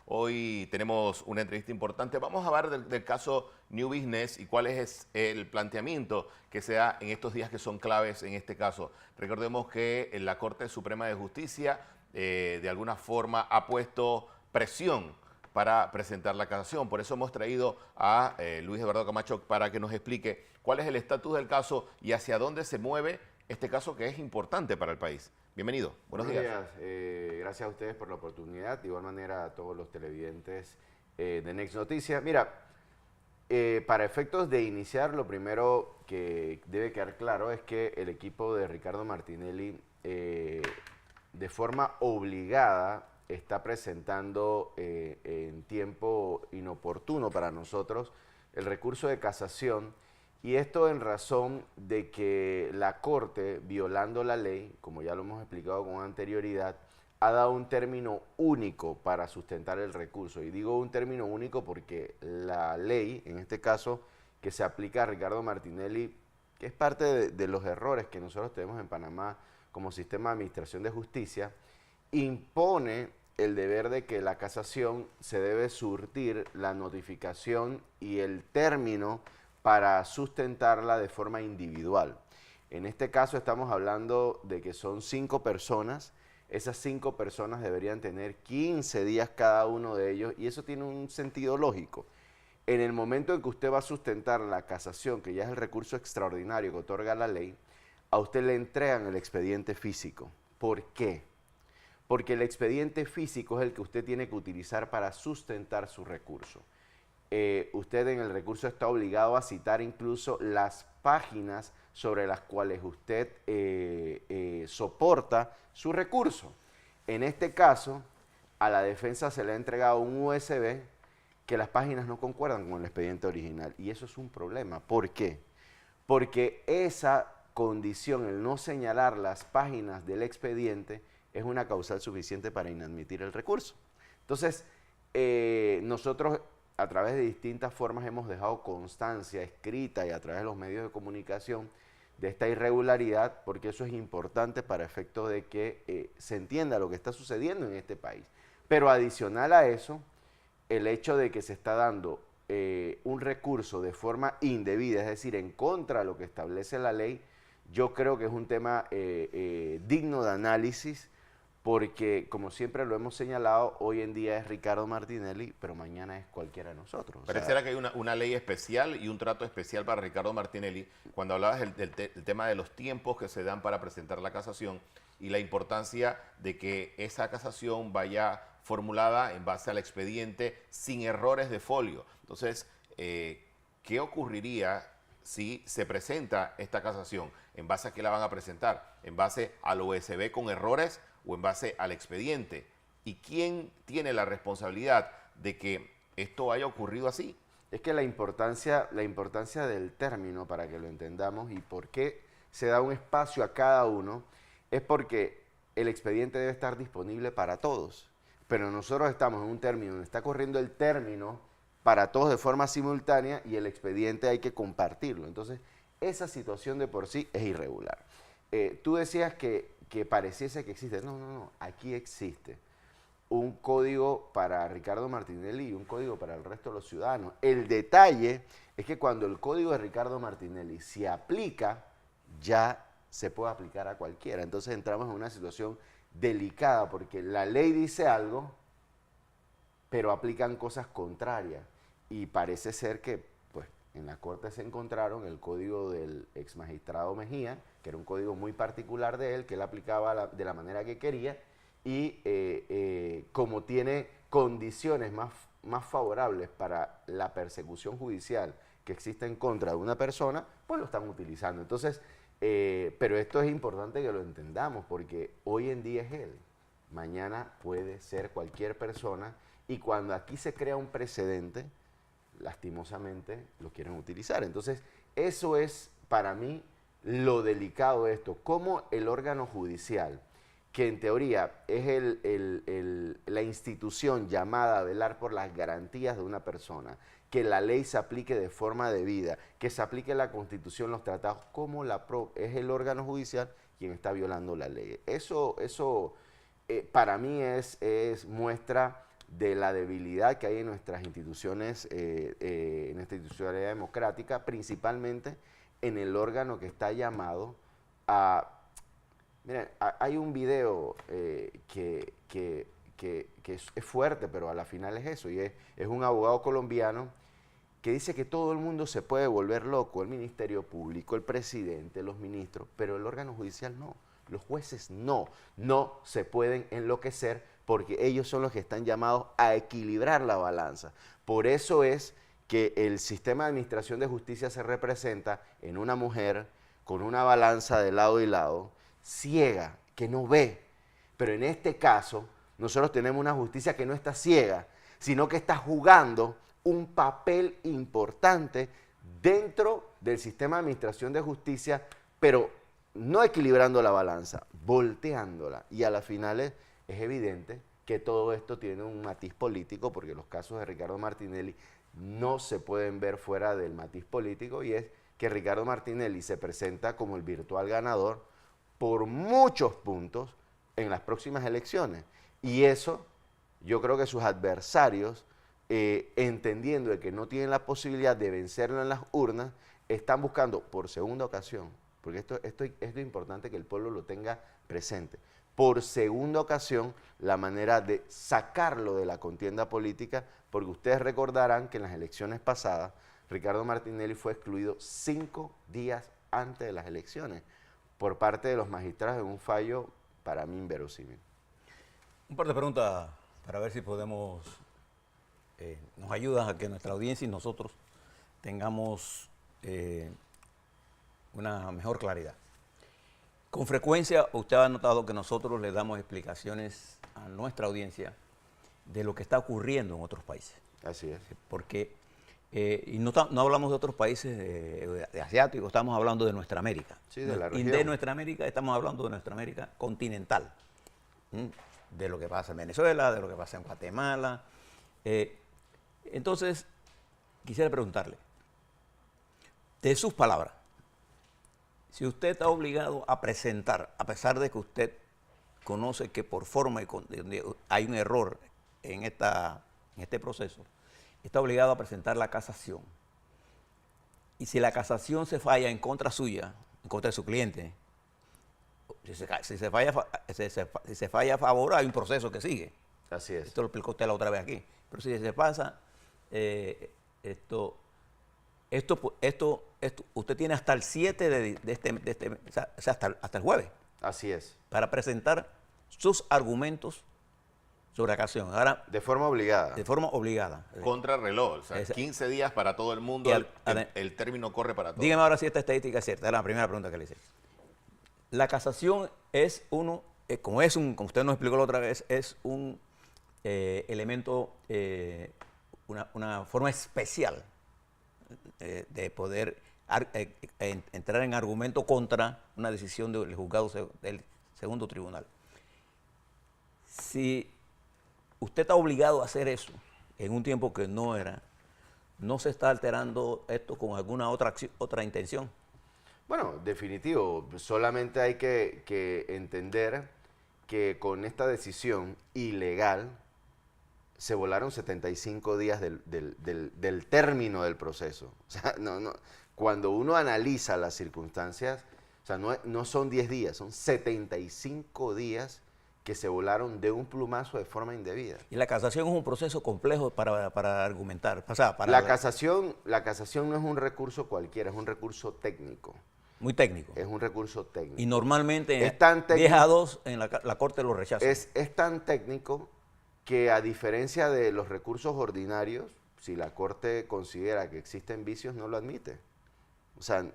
Hoy tenemos una entrevista importante. Vamos a hablar del caso New Business y cuál es el planteamiento que se da en estos días que son claves en este caso. Recordemos que la Corte Suprema de Justicia de alguna forma ha puesto presión para presentar la casación. Por eso hemos traído a Luis Eduardo Camacho para que nos explique cuál es el estatus del caso y hacia dónde se mueve este caso que es importante para el país. Bienvenido, buenos días. Gracias a ustedes por la oportunidad, de igual manera a todos los televidentes de Next Noticias. Mira, para efectos de iniciar, lo primero que debe quedar claro es que el equipo de Ricardo Martinelli, de forma obligada, está presentando en tiempo inoportuno para nosotros el recurso de casación. Y esto en razón de que la Corte, violando la ley, como ya lo hemos explicado con anterioridad, ha dado un término único para sustentar el recurso. Y digo un término único porque la ley, en este caso, que se aplica a Ricardo Martinelli, que es parte de los errores que nosotros tenemos en Panamá como sistema de administración de justicia, impone el deber de que la casación se debe surtir la notificación y el término para sustentarla de forma individual. En este caso estamos hablando de que son 5 personas, esas 5 personas deberían tener 15 días cada uno de ellos y eso tiene un sentido lógico. En el momento en que usted va a sustentar la casación, que ya es el recurso extraordinario que otorga la ley, a usted le entregan el expediente físico. ¿Por qué? Porque el expediente físico es el que usted tiene que utilizar para sustentar su recurso. Usted en el recurso está obligado a citar incluso las páginas sobre las cuales usted soporta su recurso. En este caso, a la defensa se le ha entregado un USB que las páginas no concuerdan con el expediente original y eso es un problema. ¿Por qué? Porque esa condición, el no señalar las páginas del expediente, es una causal suficiente para inadmitir el recurso. Entonces, nosotros a través de distintas formas hemos dejado constancia escrita y a través de los medios de comunicación de esta irregularidad, porque eso es importante para efecto de que se entienda lo que está sucediendo en este país. Pero adicional a eso, el hecho de que se está dando un recurso de forma indebida, es decir, en contra de lo que establece la ley, yo creo que es un tema digno de análisis, porque como siempre lo hemos señalado, hoy en día es Ricardo Martinelli, pero mañana es cualquiera de nosotros. Pareciera que hay una ley especial y un trato especial para Ricardo Martinelli. Cuando hablabas del tema de los tiempos que se dan para presentar la casación y la importancia de que esa casación vaya formulada en base al expediente sin errores de folio. Entonces, ¿qué ocurriría si se presenta esta casación? ¿En base a qué la van a presentar? ¿En base al USB con errores o en base al expediente? ¿Y quién tiene la responsabilidad de que esto haya ocurrido así? Es que la importancia del término, para que lo entendamos, y por qué se da un espacio a cada uno, es porque el expediente debe estar disponible para todos. Pero nosotros estamos en un término donde está corriendo el término para todos de forma simultánea y el expediente hay que compartirlo. Entonces, esa situación de por sí es irregular. Tú decías que pareciese que existe. No, aquí existe un código para Ricardo Martinelli y un código para el resto de los ciudadanos. El detalle es que cuando el código de Ricardo Martinelli se aplica, ya se puede aplicar a cualquiera. Entonces entramos en una situación delicada porque la ley dice algo, pero aplican cosas contrarias. Y parece ser que pues, en la Corte se encontraron el código del ex magistrado Mejía, que era un código muy particular de él, que él aplicaba de la manera que quería, y como tiene condiciones más favorables para la persecución judicial que existe en contra de una persona, pues lo están utilizando. Entonces, pero esto es importante que lo entendamos, porque hoy en día es él, mañana puede ser cualquier persona, y cuando aquí se crea un precedente, lastimosamente lo quieren utilizar. Entonces, eso es para mí lo delicado de esto, cómo el órgano judicial, que en teoría es la institución llamada a velar por las garantías de una persona, que la ley se aplique de forma debida, que se aplique la Constitución, los tratados, como es el órgano judicial quien está violando la ley. Eso para mí es muestra de la debilidad que hay en nuestras instituciones, en nuestra institucionalidad democrática, principalmente en el órgano que está llamado a... Miren, hay un video que es fuerte, pero a la final es eso, y es un abogado colombiano que dice que todo el mundo se puede volver loco, el Ministerio Público, el presidente, los ministros, pero el órgano judicial no, los jueces no se pueden enloquecer porque ellos son los que están llamados a equilibrar la balanza. Por eso es que el sistema de administración de justicia se representa en una mujer con una balanza de lado y lado, ciega, que no ve. Pero en este caso, nosotros tenemos una justicia que no está ciega, sino que está jugando un papel importante dentro del sistema de administración de justicia, pero no equilibrando la balanza, volteándola. Y a las finales es evidente que todo esto tiene un matiz político, porque los casos de Ricardo Martinelli no se pueden ver fuera del matiz político, y es que Ricardo Martinelli se presenta como el virtual ganador por muchos puntos en las próximas elecciones. Y eso, yo creo que sus adversarios, entendiendo de que no tienen la posibilidad de vencerlo en las urnas, están buscando por segunda ocasión, porque esto es importante que el pueblo lo tenga presente, por segunda ocasión la manera de sacarlo de la contienda política, porque ustedes recordarán que en las elecciones pasadas Ricardo Martinelli fue excluido 5 días antes de las elecciones por parte de los magistrados en un fallo para mí inverosímil. Un par de preguntas para ver si podemos, nos ayudan a que nuestra audiencia y nosotros tengamos una mejor claridad. Con frecuencia usted ha notado que nosotros le damos explicaciones a nuestra audiencia de lo que está ocurriendo en otros países. Así es. Porque, y no hablamos de otros países de asiáticos, estamos hablando de nuestra América. Sí, de la Y región. de nuestra América estamos hablando de nuestra América continental. De lo que pasa en Venezuela, de lo que pasa en Guatemala. Entonces, quisiera preguntarle, de sus palabras, si usted está obligado a presentar, a pesar de que usted conoce que por forma hay un error en este proceso, está obligado a presentar la casación. Y si la casación se falla en contra suya, en contra de su cliente, si se falla a favor, hay un proceso que sigue. Así es. Esto lo explicó usted la otra vez aquí. Pero si se pasa, usted tiene hasta el 7 o sea, hasta el jueves Así es. para presentar sus argumentos sobre la canción. Ahora, De forma obligada. de forma obligada. Contrarreloj, o sea, Esa- 15 días para todo el mundo, Y el término corre para todos. Dígame ahora si esta estadística es cierta. Era la primera pregunta que le hice. La casación es como usted nos explicó la otra vez, es un elemento, una forma especial de poder entrar en argumento contra una decisión del juzgado del segundo tribunal. Si usted está obligado a hacer eso en un tiempo que no era, ¿no se está alterando esto con alguna otra intención? Bueno, definitivo. Solamente hay que entender que con esta decisión ilegal se volaron 75 días del término del proceso. O sea, cuando uno analiza las circunstancias, o sea, no son 10 días, son 75 días que se volaron de un plumazo de forma indebida. Y la casación es un proceso complejo para argumentar. La casación no es un recurso cualquiera, es un recurso técnico. Muy técnico. Es un recurso técnico. Y normalmente Es tan 10 a 2 en la Corte lo rechaza. Es tan técnico que, a diferencia de los recursos ordinarios, si la Corte considera que existen vicios, no lo admite. O sea,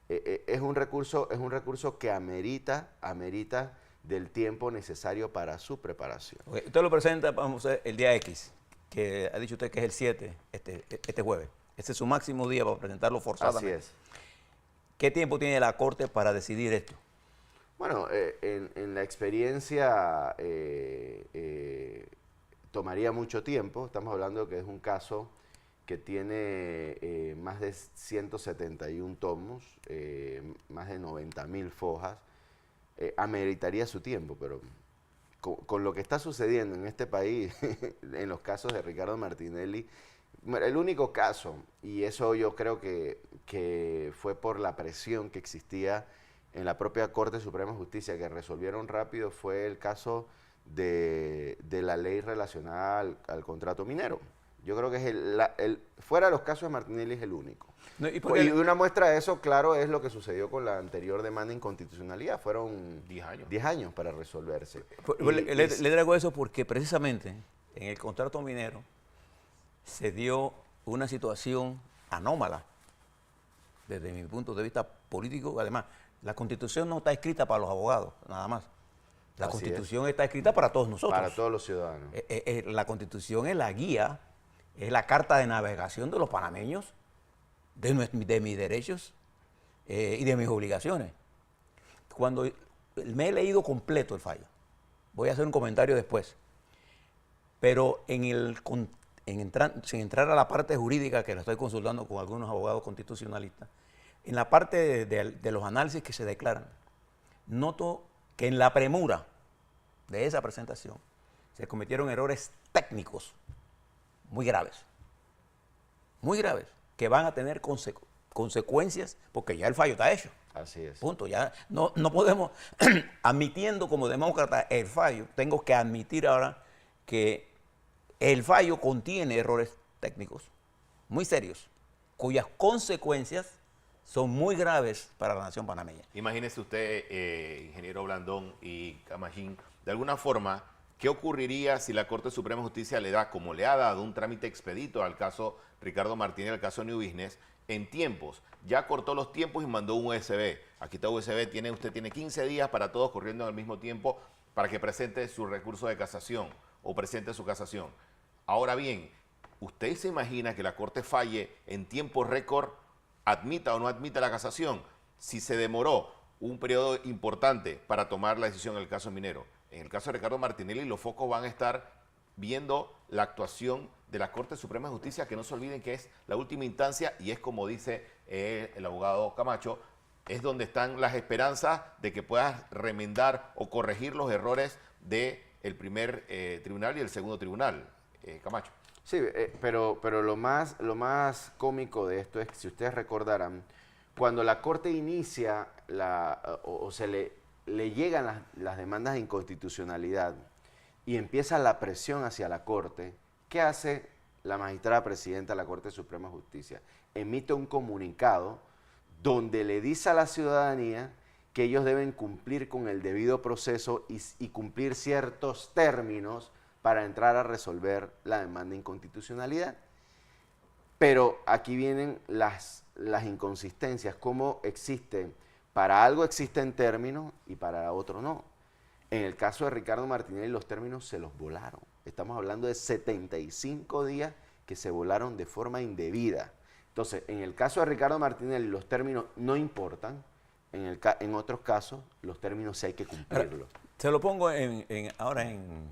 es un recurso que amerita del tiempo necesario para su preparación. Okay. Usted lo presenta, vamos a ver, el día X, que ha dicho usted que es el 7, este jueves. Este es su máximo día para presentarlo forzadamente. Así es. ¿Qué tiempo tiene la Corte para decidir esto? Bueno, en la experiencia tomaría mucho tiempo. Estamos hablando que es un caso que tiene más de 171 tomos, más de 90.000 fojas. Ameritaría su tiempo, con lo que está sucediendo en este país, en los casos de Ricardo Martinelli, el único caso, y eso yo creo que fue por la presión que existía en la propia Corte Suprema de Justicia, que resolvieron rápido, fue el caso de la ley relacionada al contrato minero. Yo creo que es fuera de los casos de Martinelli es el único. No, Y una muestra de eso, claro, es lo que sucedió con la anterior demanda de inconstitucionalidad. Fueron 10 años. 10 años para resolverse. Le traigo eso porque precisamente en el contrato minero se dio una situación anómala desde mi punto de vista político. Además, la Constitución no está escrita para los abogados, nada más. La Así Constitución está escrita para todos nosotros. Para todos los ciudadanos. La Constitución es la guía, es la carta de navegación de los panameños, de mis derechos y de mis obligaciones. Cuando me he leído completo el fallo, voy a hacer un comentario después, pero sin entrar a la parte jurídica, que la estoy consultando con algunos abogados constitucionalistas, en la parte de los análisis que se declaran, noto que en la premura de esa presentación se cometieron errores técnicos muy graves, que van a tener consecuencias, porque ya el fallo está hecho. Así es. Punto. Ya no podemos, admitiendo como demócrata el fallo, tengo que admitir ahora que el fallo contiene errores técnicos muy serios, cuyas consecuencias son muy graves para la nación panameña. Imagínese usted, ingeniero Blandón y Camagín, de alguna forma, ¿qué ocurriría si la Corte Suprema de Justicia le da, como le ha dado, un trámite expedito al caso Ricardo Martínez, al caso New Business, en tiempos? Ya cortó los tiempos y mandó un USB. Aquí está USB, usted tiene 15 días para todos corriendo al mismo tiempo para que presente su recurso de casación o presente su casación. Ahora bien, ¿usted se imagina que la Corte falle en tiempo récord, admita o no admita la casación, si se demoró un periodo importante para tomar la decisión en el caso minero? En el caso de Ricardo Martinelli, los focos van a estar viendo la actuación de la Corte Suprema de Justicia, que no se olviden que es la última instancia y es como dice el abogado Camacho, es donde están las esperanzas de que puedas remendar o corregir los errores del primer tribunal y el segundo tribunal. Camacho. Sí, pero lo más cómico de esto es que si ustedes recordarán, cuando la Corte inicia o se le llegan las demandas de inconstitucionalidad y empieza la presión hacia la Corte, ¿qué hace la magistrada presidenta de la Corte Suprema de Justicia? Emite un comunicado donde le dice a la ciudadanía que ellos deben cumplir con el debido proceso y cumplir ciertos términos para entrar a resolver la demanda de inconstitucionalidad. Pero aquí vienen las inconsistencias, cómo para algo existen términos y para otro no. En el caso de Ricardo Martinelli los términos se los volaron. Estamos hablando de 75 días que se volaron de forma indebida. Entonces, en el caso de Ricardo Martinelli los términos no importan, en otros casos los términos sí hay que cumplirlos. Se lo pongo ahora en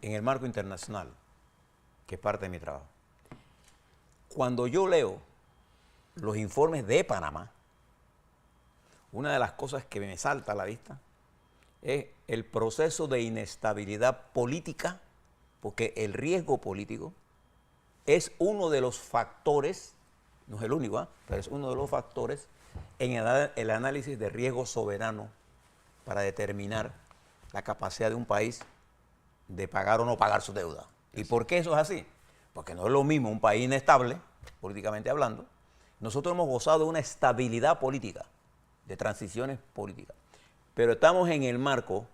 el marco internacional, que es parte de mi trabajo. Cuando yo leo los informes de Panamá, una de las cosas que me salta a la vista es el proceso de inestabilidad política, porque el riesgo político es uno de los factores, no es el único, pero es uno de los factores en el análisis de riesgo soberano para determinar la capacidad de un país de pagar o no pagar su deuda. ¿Y por qué eso es así? Porque no es lo mismo un país inestable, políticamente hablando. Nosotros hemos gozado de una estabilidad política, de transiciones políticas, pero estamos en el marco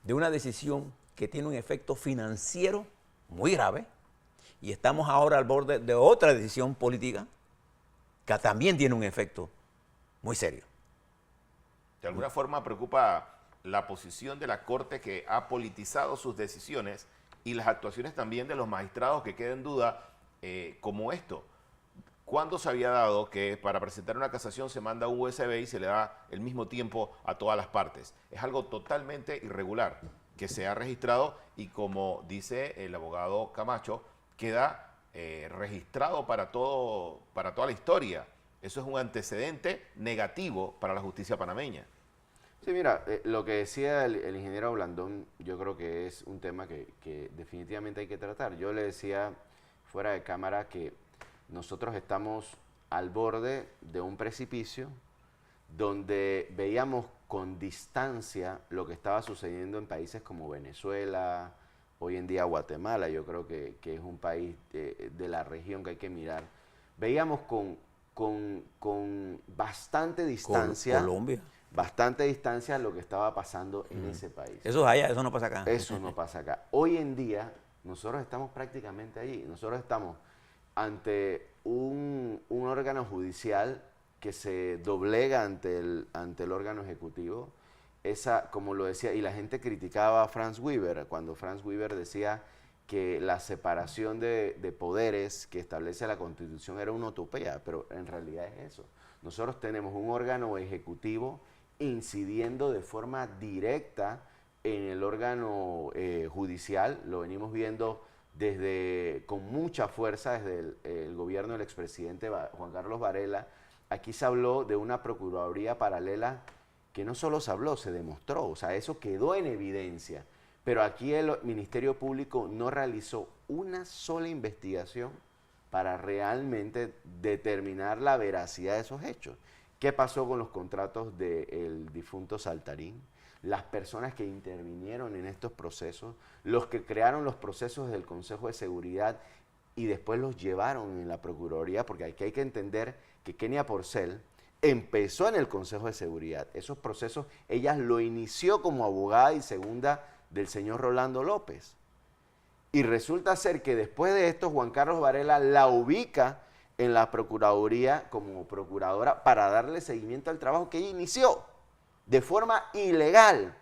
de una decisión que tiene un efecto financiero muy grave y estamos ahora al borde de otra decisión política que también tiene un efecto muy serio. De alguna forma preocupa la posición de la Corte, que ha politizado sus decisiones, y las actuaciones también de los magistrados, que queda en duda, como esto. ¿Cuándo se había dado que para presentar una casación se manda un USB y se le da el mismo tiempo a todas las partes? Es algo totalmente irregular que se ha registrado y, como dice el abogado Camacho, queda registrado para toda la historia. Eso es un antecedente negativo para la justicia panameña. Sí, Sí, mira, lo que decía el ingeniero Blandón, yo creo que es un tema que definitivamente hay que tratar. Yo le decía fuera de cámara que nosotros estamos al borde de un precipicio donde veíamos con distancia lo que estaba sucediendo en países como Venezuela, hoy en día Guatemala, yo creo que es un país de la región que hay que mirar. Veíamos con bastante distancia, Colombia. bastante distancia lo que estaba pasando en ese país. Eso es allá, eso no pasa acá. Eso no pasa acá. Hoy en día nosotros estamos prácticamente allí. Nosotros estamos ante un órgano judicial que se doblega ante el órgano ejecutivo. Esa, como lo decía, y la gente criticaba a Franz Weber, cuando Franz Weber decía que la separación de poderes que establece la Constitución era una utopía, pero en realidad es eso. Nosotros tenemos un órgano ejecutivo incidiendo de forma directa en el órgano judicial, lo venimos viendo con mucha fuerza desde el gobierno del expresidente Juan Carlos Varela. Aquí se habló de una procuraduría paralela que no solo se habló, se demostró, o sea, eso quedó en evidencia. Pero aquí el Ministerio Público no realizó una sola investigación para realmente determinar la veracidad de esos hechos. ¿Qué pasó con los contratos del difunto Saltarín? Las personas que intervinieron en estos procesos, los que crearon los procesos del Consejo de Seguridad y después los llevaron en la Procuraduría, porque aquí hay que entender que Kenia Porcel empezó en el Consejo de Seguridad. Esos procesos, ella lo inició como abogada y segunda del señor Rolando López. Y resulta ser que después de esto, Juan Carlos Varela la ubica en la Procuraduría como procuradora para darle seguimiento al trabajo que ella inició de forma ilegal.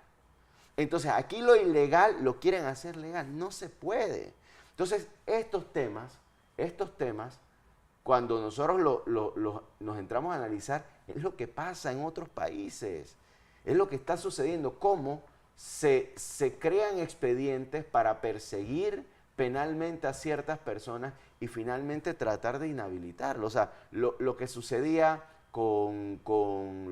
Entonces, aquí lo ilegal lo quieren hacer legal. No se puede. Entonces, estos temas, cuando nosotros nos entramos a analizar, es lo que pasa en otros países. Es lo que está sucediendo, cómo se crean expedientes para perseguir penalmente a ciertas personas y finalmente tratar de inhabilitarlo. O sea, lo que sucedía con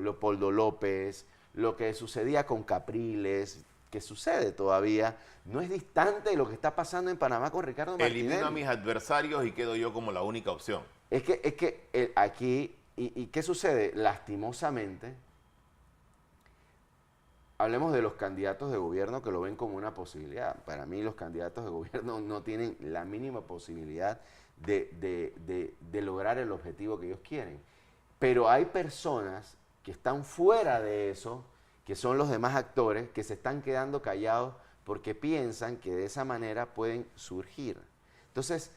Leopoldo López, lo que sucedía con Capriles, que sucede todavía, no es distante de lo que está pasando en Panamá con Ricardo Martinelli. Elimino a mis adversarios y quedo yo como la única opción. Es que aquí, ¿y qué sucede? Lastimosamente, hablemos de los candidatos de gobierno que lo ven como una posibilidad. Para mí los candidatos de gobierno no tienen la mínima posibilidad de lograr el objetivo que ellos quieren. Pero hay personas que están fuera de eso, que son los demás actores, que se están quedando callados porque piensan que de esa manera pueden surgir. Entonces,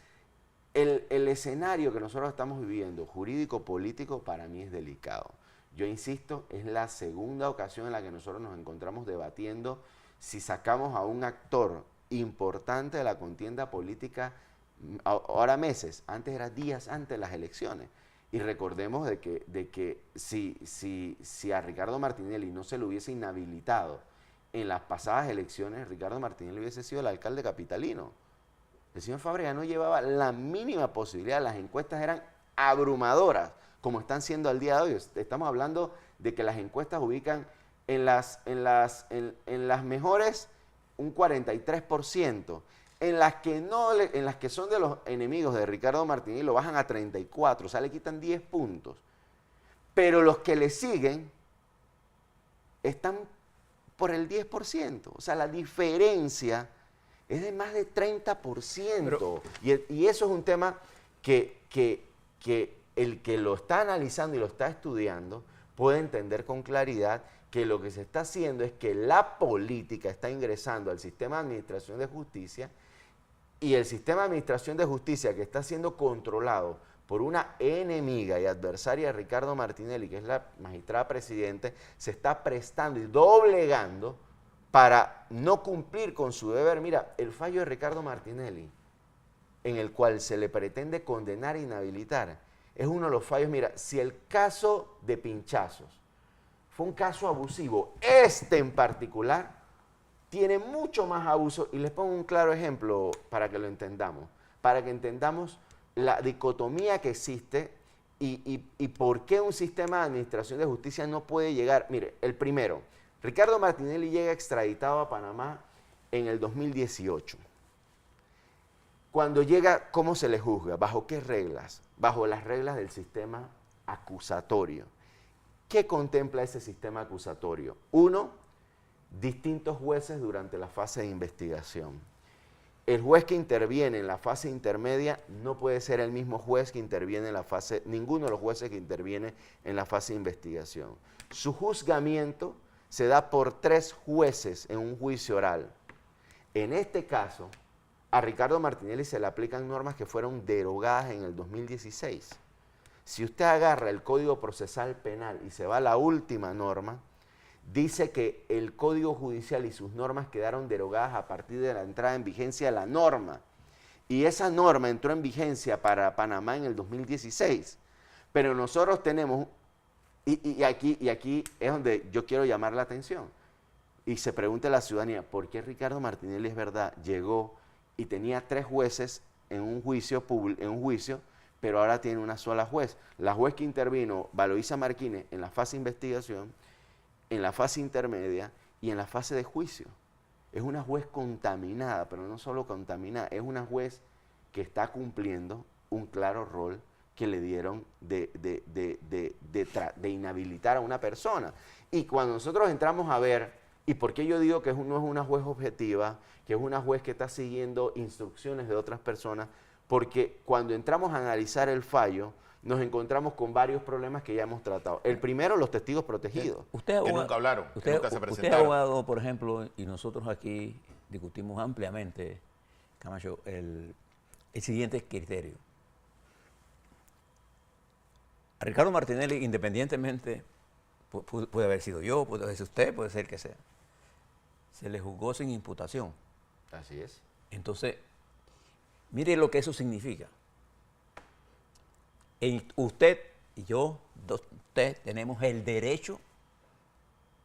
el escenario que nosotros estamos viviendo, jurídico-político, para mí es delicado. Yo insisto, es la segunda ocasión en la que nosotros nos encontramos debatiendo si sacamos a un actor importante de la contienda política, ahora meses, antes era días antes de las elecciones. Y recordemos de que si a Ricardo Martinelli no se lo hubiese inhabilitado en las pasadas elecciones, Ricardo Martinelli hubiese sido el alcalde capitalino. El señor Fábrega no llevaba la mínima posibilidad, las encuestas eran abrumadoras, como están siendo al día de hoy. Estamos hablando de que las encuestas ubican en las mejores un 43%, en las que son de los enemigos de Ricardo Martinelli lo bajan a 34, o sea, le quitan 10 puntos. Pero los que le siguen están por el 10%, o sea, la diferencia es de más de 30%. Y eso es un tema que el que lo está analizando y lo está estudiando puede entender con claridad que lo que se está haciendo es que la política está ingresando al sistema de administración de justicia y el sistema de administración de justicia que está siendo controlado por una enemiga y adversaria de Ricardo Martinelli, que es la magistrada presidente, se está prestando y doblegando para no cumplir con su deber. Mira, el fallo de Ricardo Martinelli, en el cual se le pretende condenar e inhabilitar, es uno de los fallos. Mira, si el caso de Pinchazos fue un caso abusivo, este en particular tiene mucho más abuso, y les pongo un claro ejemplo para que lo entendamos, para que entendamos la dicotomía que existe y por qué un sistema de administración de justicia no puede llegar. Mire, el primero, Ricardo Martinelli llega extraditado a Panamá en el 2018. Cuando llega, ¿cómo se le juzga? ¿Bajo qué reglas? Bajo las reglas del sistema acusatorio. ¿Qué contempla ese sistema acusatorio? Uno, distintos jueces durante la fase de investigación. El juez que interviene en la fase intermedia no puede ser el mismo juez que interviene en la fase, ninguno de los jueces que interviene en la fase de investigación. Su juzgamiento se da por 3 jueces en un juicio oral. En este caso, a Ricardo Martinelli se le aplican normas que fueron derogadas en el 2016. Si usted agarra el Código Procesal Penal y se va a la última norma, dice que el Código Judicial y sus normas quedaron derogadas a partir de la entrada en vigencia de la norma. Y esa norma entró en vigencia para Panamá en el 2016. Pero nosotros tenemos, y aquí es donde yo quiero llamar la atención, y se pregunta a la ciudadanía, ¿por qué Ricardo Martinelli, es verdad, llegó y tenía 3 jueces en un juicio, pero ahora tiene una sola juez? La juez que intervino, Valoisa Marquines, en la fase de investigación, en la fase intermedia y en la fase de juicio. Es una juez contaminada, pero no solo contaminada, es una juez que está cumpliendo un claro rol que le dieron de inhabilitar a una persona. Y cuando nosotros entramos a ver, ¿y por qué yo digo que no es una juez objetiva, que es una juez que está siguiendo instrucciones de otras personas? Porque cuando entramos a analizar el fallo, nos encontramos con varios problemas que ya hemos tratado. El primero, los testigos protegidos. Usted Que nunca hablaron, que usted, nunca se usted presentaron. abogado, por ejemplo, y nosotros aquí discutimos ampliamente, Camacho, el siguiente criterio. A Ricardo Martinelli, independientemente, puede haber sido yo, puede haber sido usted, puede ser que sea, se le juzgó sin imputación. Así es. Entonces, mire lo que eso significa. Usted y yo, usted, tenemos el derecho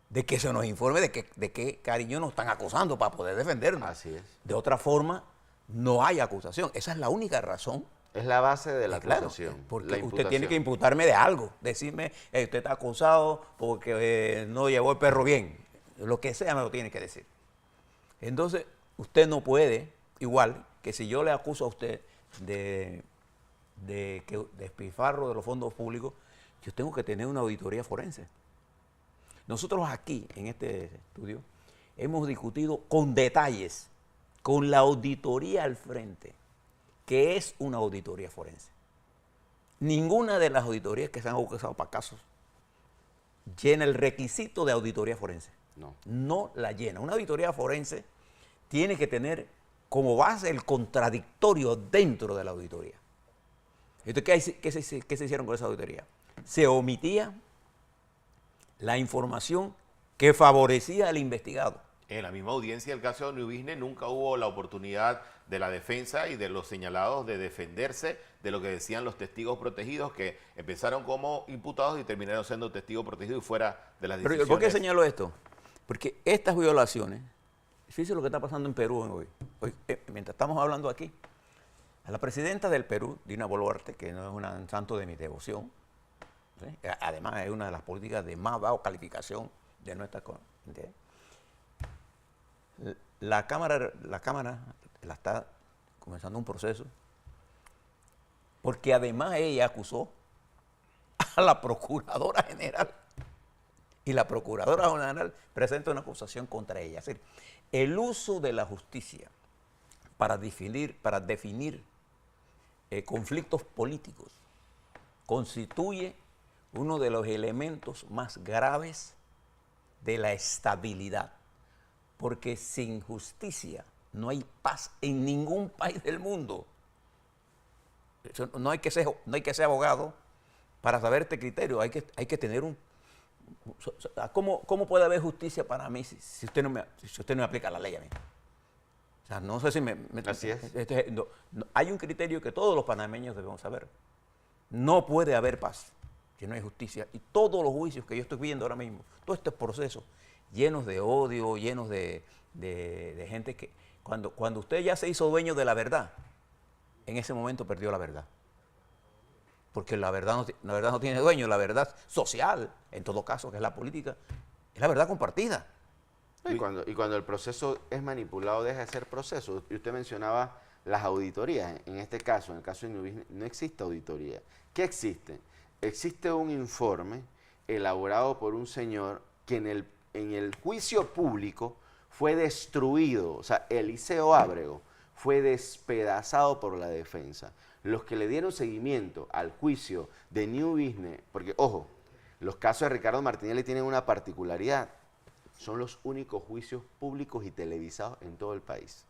de que se nos informe de qué cariño nos están acusando para poder defendernos. Así es. De otra forma, no hay acusación. Esa es la única razón. Es la base de la Claro, acusación. porque la usted imputación. tiene que imputarme de algo. Decirme, usted está acusado porque no llevó el perro bien. Lo que sea me lo tiene que decir. Entonces, usted no puede, igual que si yo le acuso a usted de despilfarro de los fondos públicos, yo tengo que tener una auditoría forense. Nosotros aquí, en este estudio, hemos discutido con detalles, con la auditoría al frente, que es una auditoría forense. Ninguna de las auditorías que se han usado para casos llena el requisito de auditoría forense. No. No la llena. Una auditoría forense tiene que tener como base el contradictorio dentro de la auditoría. Entonces, ¿qué se hicieron con esa auditoría? Se omitía la información que favorecía al investigado. En la misma audiencia del caso de New Business nunca hubo la oportunidad de la defensa y de los señalados de defenderse de lo que decían los testigos protegidos, que empezaron como imputados y terminaron siendo testigos protegidos y fuera de las decisiones. ¿Pero por qué señalo esto? Porque estas violaciones, fíjense lo que está pasando en Perú hoy, mientras estamos hablando aquí, a la presidenta del Perú, Dina Boluarte, que no es un santo de mi devoción, ¿sí? Además es una de las políticas de más baja calificación de nuestra comunidad. La Cámara la está comenzando un proceso, porque además ella acusó a la Procuradora General, y la Procuradora General presenta una acusación contra ella. Es decir, el uso de la justicia para definir conflictos políticos constituye uno de los elementos más graves de la estabilidad, porque sin justicia no hay paz en ningún país del mundo. No hay que ser abogado para saber este criterio, hay que tener un... ¿Cómo puede haber justicia para mí si usted no me aplica la ley a mí? O sea, no sé si Así es. Hay un criterio que todos los panameños debemos saber. No puede haber paz si no hay justicia. Y todos los juicios que yo estoy viendo ahora mismo, todos estos procesos llenos de odio, llenos de gente que... Cuando usted ya se hizo dueño de la verdad, en ese momento perdió la verdad. Porque la verdad no tiene dueño, la verdad social, en todo caso, que es la política, Es la verdad compartida. Y cuando el proceso es manipulado, deja de ser proceso. Y usted mencionaba las auditorías. En este caso, en el caso de New Business, no existe auditoría. ¿Qué existe? Existe un informe elaborado por un señor que en el juicio público fue destruido. O sea, Eliseo Ábrego fue despedazado por la defensa. Los que le dieron seguimiento al juicio de New Business, porque, ojo, los casos de Ricardo Martinelli tienen una particularidad. Son los únicos juicios públicos y televisados en todo el país.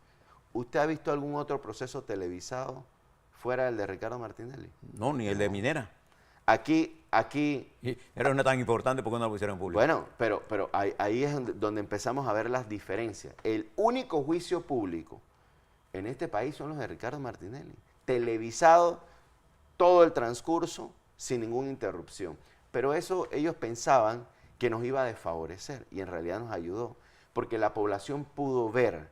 ¿Usted ha visto algún otro proceso televisado fuera del de Ricardo Martinelli? No, ni el de Minera. Aquí, Y era no tan importante porque no lo pusieron en público. bueno, pero ahí es donde empezamos a ver las diferencias. El único juicio público en este país son los de Ricardo Martinelli. Televisado todo el transcurso sin ninguna interrupción. Pero eso ellos pensaban que nos iba a desfavorecer y en realidad nos ayudó, porque la población pudo ver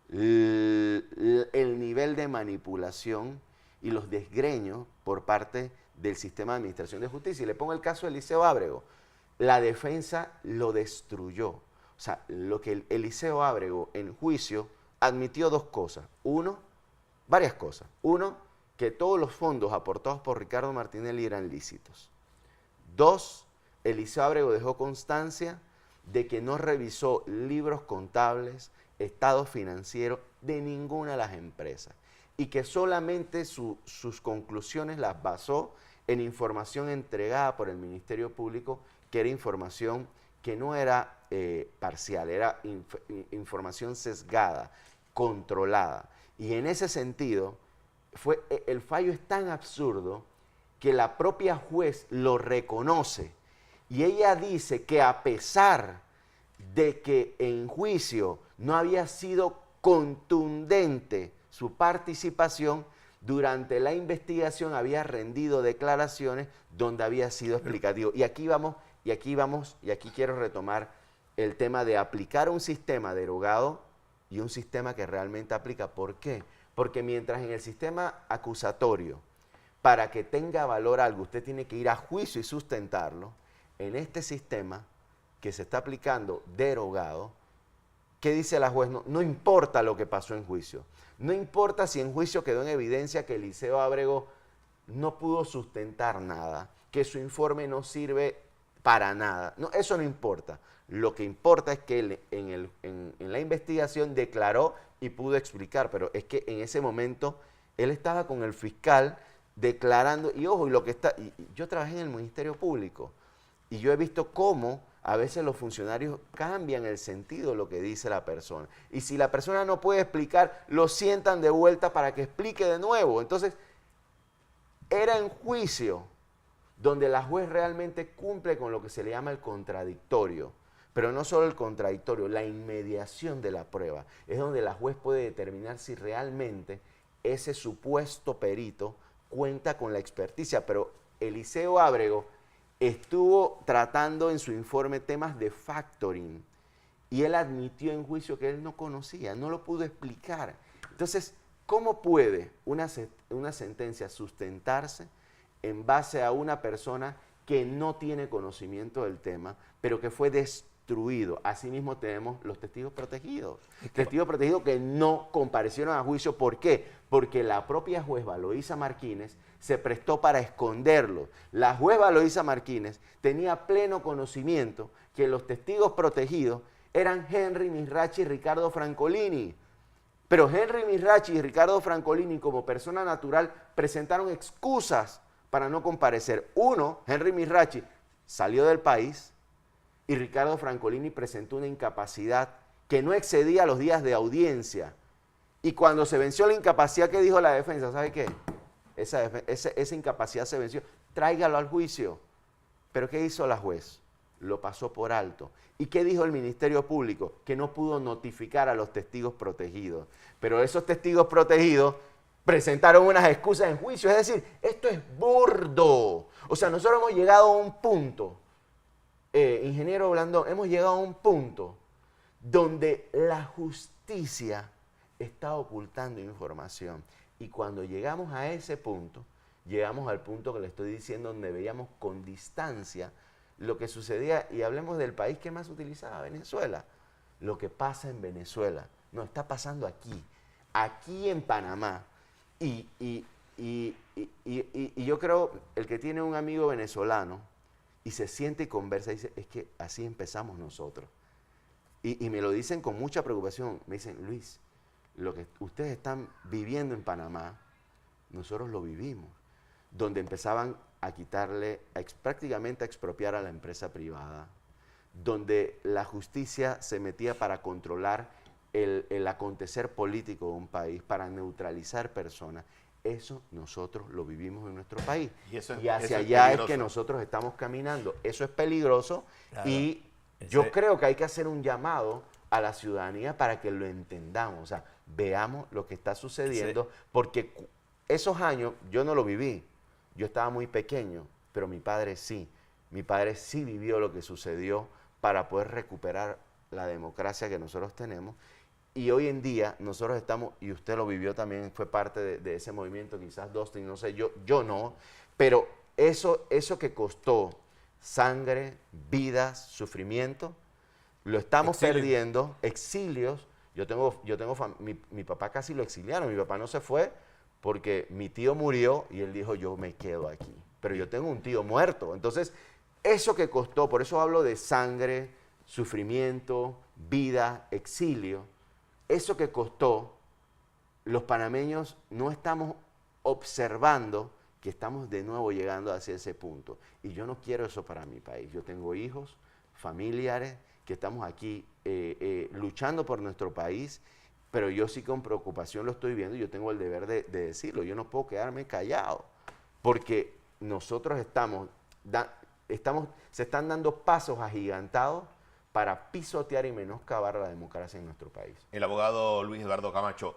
el nivel de manipulación y los desgreños por parte del sistema de administración de justicia. Y le pongo el caso de Eliseo Ábrego. La defensa lo destruyó. O sea, lo que Eliseo Ábrego en juicio admitió dos cosas. Varias cosas. Uno, que todos los fondos aportados por Ricardo Martinelli eran lícitos. Dos, Eliseo Ábrego dejó constancia de que no revisó libros contables, estados financieros de ninguna de las empresas y que solamente sus conclusiones las basó en información entregada por el Ministerio Público, que era información que no era parcial, era información sesgada, controlada. Y en ese sentido, el fallo es tan absurdo que la propia juez lo reconoce. Y ella dice que a pesar de que en juicio no había sido contundente su participación, durante la investigación había rendido declaraciones donde había sido explicativo. Y aquí quiero retomar el tema de aplicar un sistema derogado y un sistema que realmente aplica. ¿Por qué? Porque mientras en el sistema acusatorio, para que tenga valor algo, usted tiene que ir a juicio y sustentarlo, en este sistema que se está aplicando derogado, ¿qué dice la juez? No importa lo que pasó en juicio. No importa si en juicio quedó en evidencia que Eliseo Ábrego no pudo sustentar nada, que su informe no sirve para nada. No, eso no importa. Lo que importa es que él en la investigación declaró y pudo explicar, pero es que en ese momento él estaba con el fiscal declarando, y ojo, yo trabajé en el Ministerio Público, y yo he visto cómo a veces los funcionarios cambian el sentido de lo que dice la persona. Y si la persona no puede explicar, lo sientan de vuelta para que explique de nuevo. Entonces, era en juicio donde la juez realmente cumple con lo que se le llama el contradictorio. Pero no solo el contradictorio, la inmediación de la prueba. Es donde la juez puede determinar si realmente ese supuesto perito cuenta con la experticia. Pero Eliseo Ábrego estuvo tratando en su informe temas de factoring y él admitió en juicio que él no conocía, no lo pudo explicar. Entonces, ¿cómo puede una sentencia sustentarse en base a una persona que no tiene conocimiento del tema, pero que fue destruido? Asimismo tenemos los testigos protegidos. Testigos protegidos que no comparecieron a juicio. ¿Por qué? Porque la propia juez Valoisa Martínez se prestó para esconderlo. La juez Valoisa Martínez tenía pleno conocimiento que los testigos protegidos eran Henry Misrachi y Ricardo Francolini. Pero Henry Misrachi y Ricardo Francolini, como persona natural, presentaron excusas para no comparecer. Uno, Henry Misrachi, salió del país y Ricardo Francolini presentó una incapacidad que no excedía los días de audiencia. Y cuando se venció la incapacidad, ¿qué dijo la defensa? ¿Sabe qué? Esa incapacidad se venció. Tráigalo al juicio. ¿Pero qué hizo la juez? Lo pasó por alto. ¿Y qué dijo el Ministerio Público? Que no pudo notificar a los testigos protegidos. Pero esos testigos protegidos presentaron unas excusas en juicio. Es decir, esto es burdo. O sea, nosotros hemos llegado a un punto, ingeniero Blandón, hemos llegado a un punto donde la justicia está ocultando información. Y cuando llegamos a ese punto, llegamos al punto que le estoy diciendo, donde veíamos con distancia lo que sucedía, y hablemos del país que más utilizaba, Venezuela. Lo que pasa en Venezuela, no, está pasando aquí en Panamá. Y yo creo, el que tiene un amigo venezolano y se siente y conversa, dice, es que así empezamos nosotros. Y me lo dicen con mucha preocupación. Me dicen, Luis, lo que ustedes están viviendo en Panamá, nosotros lo vivimos. Donde empezaban a quitarle, prácticamente a expropiar a la empresa privada. Donde la justicia se metía para controlar el acontecer político de un país, para neutralizar personas. Eso nosotros lo vivimos en nuestro país. Y hacia hacia es allá es peligroso. que nosotros estamos caminando. Eso es peligroso Claro. y yo creo que hay que hacer un llamado a la ciudadanía para que lo entendamos. O sea, veamos lo que está sucediendo, porque esos años yo no lo viví. Yo estaba muy pequeño, pero mi padre sí. Mi padre sí vivió lo que sucedió para poder recuperar la democracia que nosotros tenemos. Y hoy en día nosotros estamos, y usted lo vivió también, fue parte de ese movimiento, quizás Dustin, no sé, yo no, pero eso que costó sangre, vidas, sufrimiento, lo estamos perdiendo, exilios. Mi papá casi lo exiliaron, mi papá no se fue porque mi tío murió y él dijo, yo me quedo aquí, pero yo tengo un tío muerto. Entonces, eso que costó, por eso hablo de sangre, sufrimiento, vida, exilio, eso que costó, los panameños no estamos observando que estamos de nuevo llegando hacia ese punto. Y yo no quiero eso para mi país. Yo tengo hijos, familiares, que estamos aquí luchando por nuestro país, pero yo sí con preocupación lo estoy viendo y yo tengo el deber de decirlo. Yo no puedo quedarme callado, porque nosotros se están dando pasos agigantados para pisotear y menoscabar la democracia en nuestro país. El abogado Luis Eduardo Camacho.